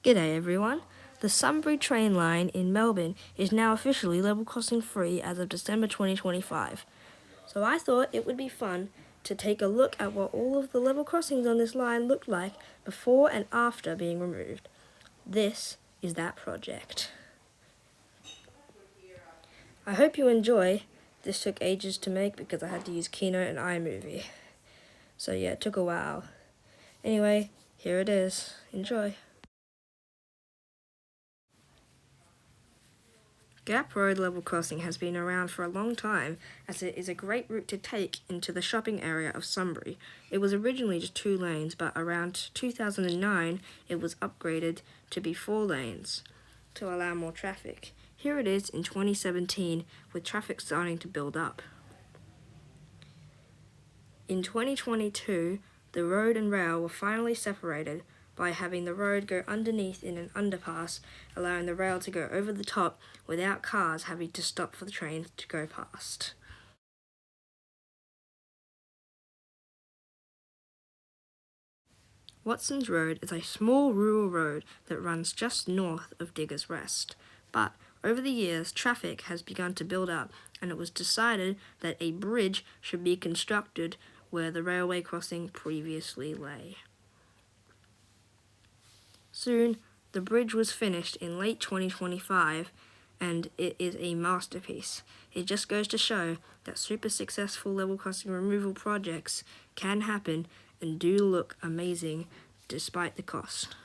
G'day everyone. The Sunbury train line in Melbourne is now officially level crossing free as of December 2025. So I thought it would be fun to take a look at what all of the level crossings on this line looked like before and after being removed. This is that project. I hope you enjoy. This took ages to make because I had to use Keynote and iMovie. So yeah, it took a while. Anyway, here it is. Enjoy. Gap Road level crossing has been around for a long time as it is a great route to take into the shopping area of Sunbury. It was originally just 2 lanes, but around 2009 it was upgraded to be 4 lanes to allow more traffic. Here it is in 2017 with traffic starting to build up. In 2022, the road and rail were finally separated by having the road go underneath in an underpass, allowing the rail to go over the top without cars having to stop for the trains to go past. Watson's Road is a small rural road that runs just north of Diggers Rest, but over the years traffic has begun to build up and it was decided that a bridge should be constructed where the railway crossing previously lay. Soon, the bridge was finished in late 2025 and it is a masterpiece. It just goes to show that super successful level crossing removal projects can happen and do look amazing despite the cost.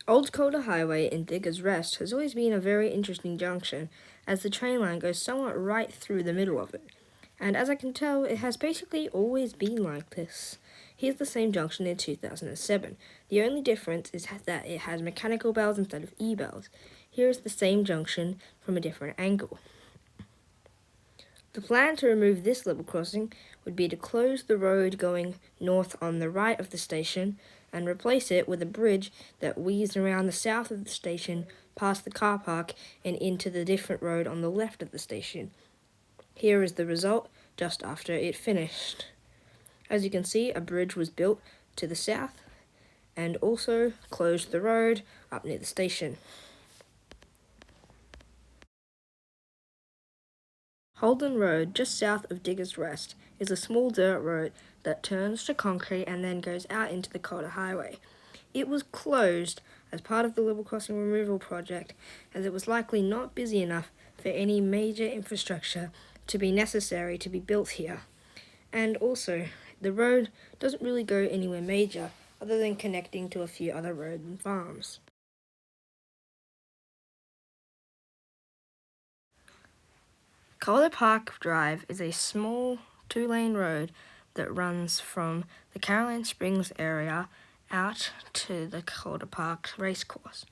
Old Calder Highway in Diggers Rest has always been a very interesting junction as the train line goes somewhat right through the middle of it. And as I can tell, it has basically always been like this. Here's the same junction in 2007. The only difference is that it has mechanical bells instead of e-bells. Here is the same junction from a different angle. The plan to remove this level crossing would be to close the road going north on the right of the station and replace it with a bridge that weaves around the south of the station, past the car park and into the different road on the left of the station. Here is the result just after it finished. As you can see, a bridge was built to the south and also closed the road up near the station. Holden Road, just south of Diggers Rest, is a small dirt road that turns to concrete and then goes out into the Calder Highway. It was closed as part of the level crossing removal project as it was likely not busy enough for any major infrastructure to be necessary to be built here. And also, the road doesn't really go anywhere major other than connecting to a few other roads and farms. Calder Park Drive is a small 2-lane road that runs from the Caroline Springs area out to the Calder Park racecourse.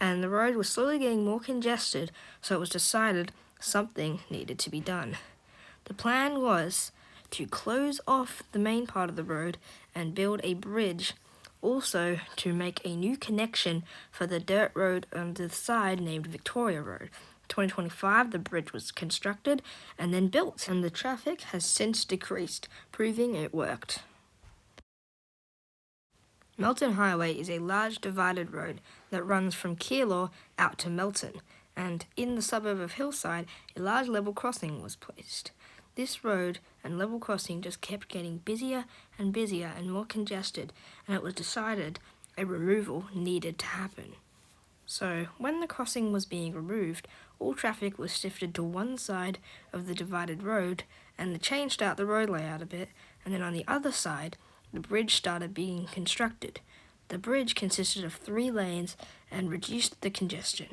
And the road was slowly getting more congested, so it was decided something needed to be done. The plan was to close off the main part of the road and build a bridge, also to make a new connection for the dirt road on the side named Victoria Road. 2025, the bridge was constructed and then built, and the traffic has since decreased, proving it worked. Melton Highway is a large divided road that runs from Keilor out to Melton, and in the suburb of Hillside, a large level crossing was placed. This road and level crossing just kept getting busier and more congested, and it was decided a removal needed to happen. So, when the crossing was being removed, all traffic was shifted to one side of the divided road, and they changed out the road layout a bit, and then on the other side, the bridge started being constructed. The bridge consisted of 3 lanes and reduced the congestion.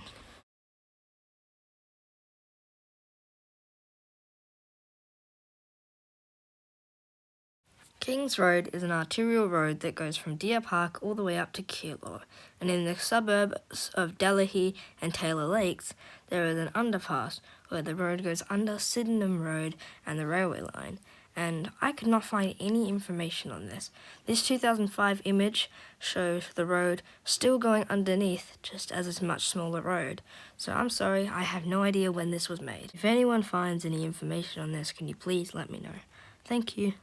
Kings Road is an arterial road that goes from Deer Park all the way up to Keilor, and in the suburbs of Delahey and Taylor Lakes, there is an underpass where the road goes under Sydenham Road and the railway line, and I could not find any information on this. This 2005 image shows the road still going underneath, just as it's a much smaller road, so I'm sorry, I have no idea when this was made. If anyone finds any information on this, can you please let me know? Thank you.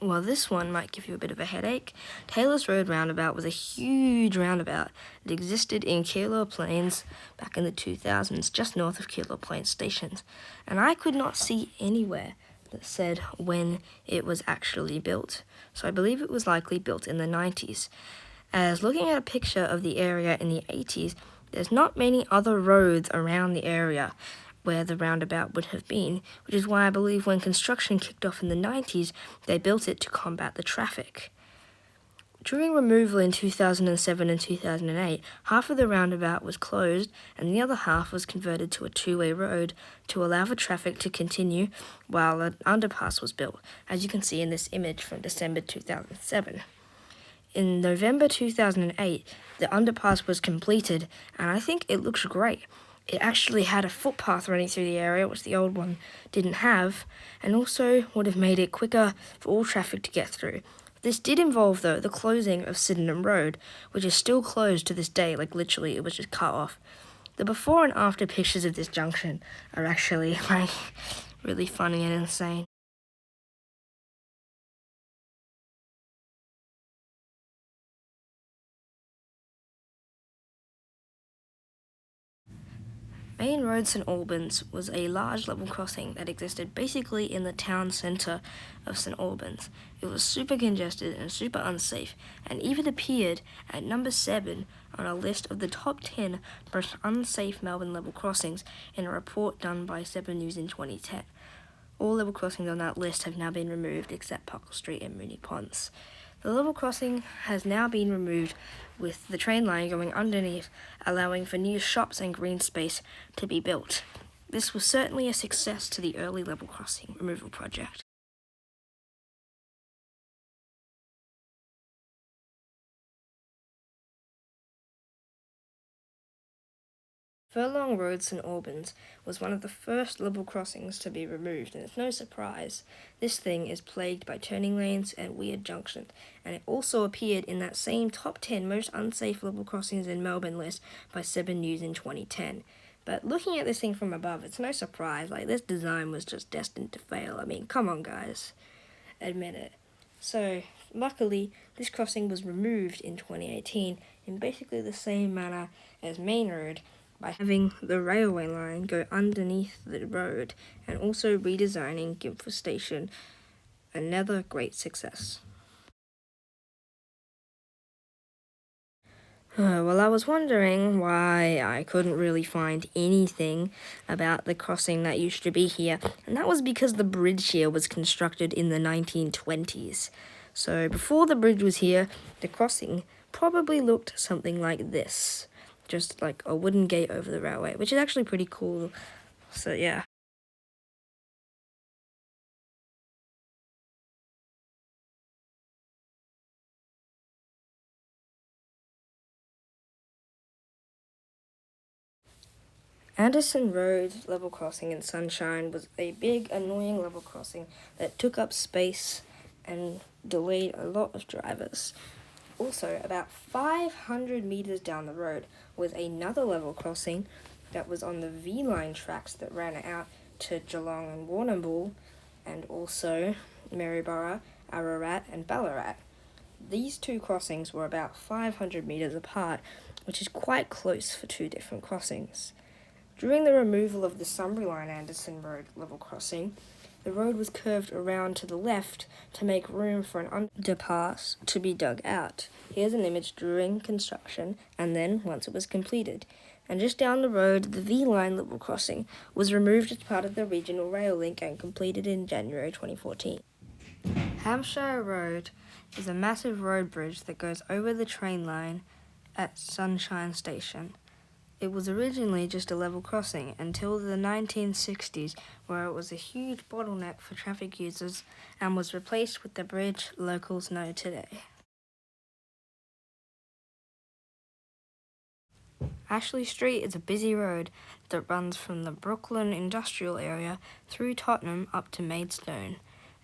Well, this one might give you a bit of a headache. Taylor's Road roundabout was a huge roundabout. It existed in Keilor Plains back in the 2000s, just north of Keilor Plains stations. And I could not see anywhere that said when it was actually built. So I believe it was likely built in the 90s. As looking at a picture of the area in the 80s, there's not many other roads around the area where the roundabout would have been, which is why I believe when construction kicked off in the 90s, they built it to combat the traffic. During removal in 2007 and 2008, half of the roundabout was closed and the other half was converted to a two-way road to allow for traffic to continue while an underpass was built, as you can see in this image from December 2007. In November 2008, the underpass was completed and I think it looks great. It actually had a footpath running through the area, which the old one didn't have, and also would have made it quicker for all traffic to get through. This did involve, though, the closing of Sydenham Road, which is still closed to this day, like literally it was just cut off. The before and after pictures of this junction are actually really funny and insane. Main Road St Albans was a large level crossing that existed basically in the town centre of St Albans. It was super congested and super unsafe, and even appeared at number 7 on a list of the top 10 most unsafe Melbourne level crossings in a report done by 7 News in 2010. All level crossings on that list have now been removed except Puckle Street and Moonee Ponds. The level crossing has now been removed with the train line going underneath, allowing for new shops and green space to be built. This was certainly a success to the early level crossing removal project. Furlong Road St Albans was one of the first level crossings to be removed, and it's no surprise. This thing is plagued by turning lanes and weird junctions, and it also appeared in that same top 10 most unsafe level crossings in Melbourne list by 7 News in 2010. But looking at this thing from above, it's no surprise, this design was just destined to fail. I mean, come on guys, admit it. So, luckily, this crossing was removed in 2018 in basically the same manner as Main Road, by having the railway line go underneath the road and also redesigning Gimpfer Station. Another great success. Well, I was wondering why I couldn't really find anything about the crossing that used to be here, and that was because the bridge here was constructed in the 1920s. So before the bridge was here, the crossing probably looked something like this. Just like a wooden gate over the railway, which is actually pretty cool. So yeah. Anderson Road level crossing in Sunshine was a big, annoying level crossing that took up space and delayed a lot of drivers. Also, about 500 metres down the road was another level crossing that was on the V-Line tracks that ran out to Geelong and Warrnambool, and also Maryborough, Ararat and Ballarat. These two crossings were about 500 metres apart, which is quite close for two different crossings. During the removal of the Sunbury line Anderson Road level crossing, the road was curved around to the left to make room for an underpass to be dug out. Here's an image during construction and then once it was completed. And just down the road, the V-Line level crossing was removed as part of the regional rail link and completed in January 2014. Hampshire Road is a massive road bridge that goes over the train line at Sunshine Station. It was originally just a level crossing until the 1960s, where it was a huge bottleneck for traffic users and was replaced with the bridge locals know today. Ashley Street is a busy road that runs from the Brooklyn industrial area through Tottenham up to Maidstone,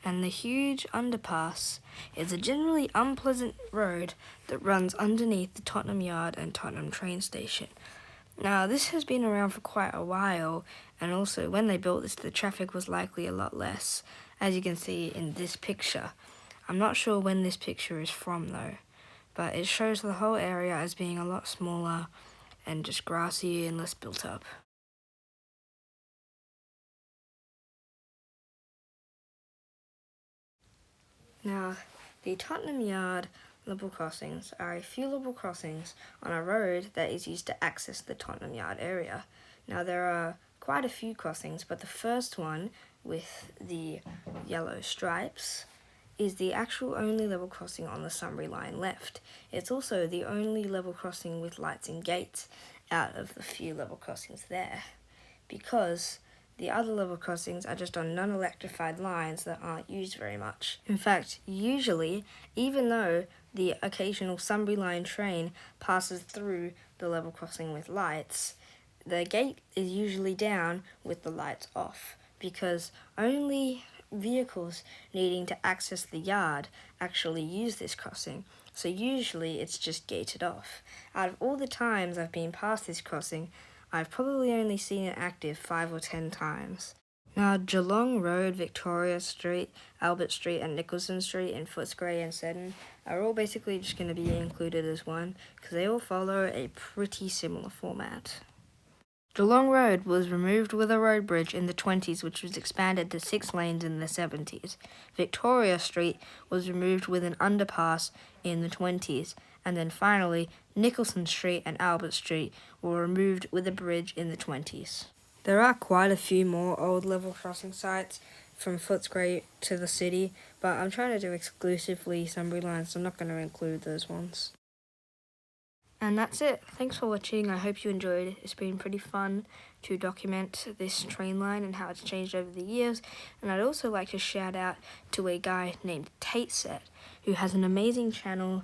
and the huge underpass is a generally unpleasant road that runs underneath the Tottenham Yard and Tottenham train station. Now, this has been around for quite a while, and also when they built this, the traffic was likely a lot less, as you can see in this picture. I'm not sure when this picture is from though, but it shows the whole area as being a lot smaller and just grassy and less built up. Now, the Tottenham Yard level crossings are a few level crossings on a road that is used to access the Tottenham Yard area. Now, there are quite a few crossings, but the first one with the yellow stripes is the actual only level crossing on the Sunbury line left. It's also the only level crossing with lights and gates out of the few level crossings there, because the other level crossings are just on non-electrified lines that aren't used very much. In fact, usually, even though the occasional Sunbury line train passes through the level crossing with lights, the gate is usually down with the lights off, because only vehicles needing to access the yard actually use this crossing. So usually it's just gated off. Out of all the times I've been past this crossing, I've probably only seen it active 5 or 10 times. Now, Geelong Road, Victoria Street, Albert Street and Nicholson Street in Footscray and Seddon are all basically just going to be included as one, because they all follow a pretty similar format. Geelong Road was removed with a road bridge in the 20s, which was expanded to 6 lanes in the 70s. Victoria Street was removed with an underpass in the 20s. And then finally, Nicholson Street and Albert Street were removed with a bridge in the 20s. There are quite a few more old level crossing sites from Footscray to the city, but I'm trying to do exclusively Sunbury line, so I'm not going to include those ones. And that's it. Thanks for watching. I hope you enjoyed. It's been pretty fun to document this train line and how it's changed over the years. And I'd also like to shout out to a guy named Tate Set, who has an amazing channel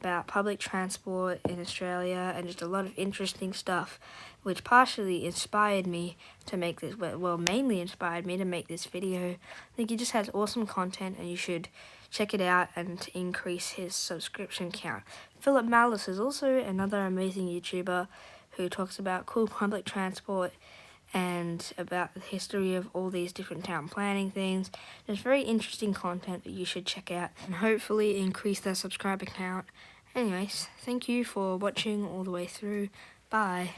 about public transport in Australia and just a lot of interesting stuff, which partially inspired me to make this, well, mainly inspired me to make this video. I think he just has awesome content and you should check it out and increase his subscription count. Philip Malice is also another amazing YouTuber who talks about cool public transport and about the history of all these different town planning things. There's very interesting content that you should check out and hopefully increase their subscriber count. Anyways, thank you for watching all the way through. Bye.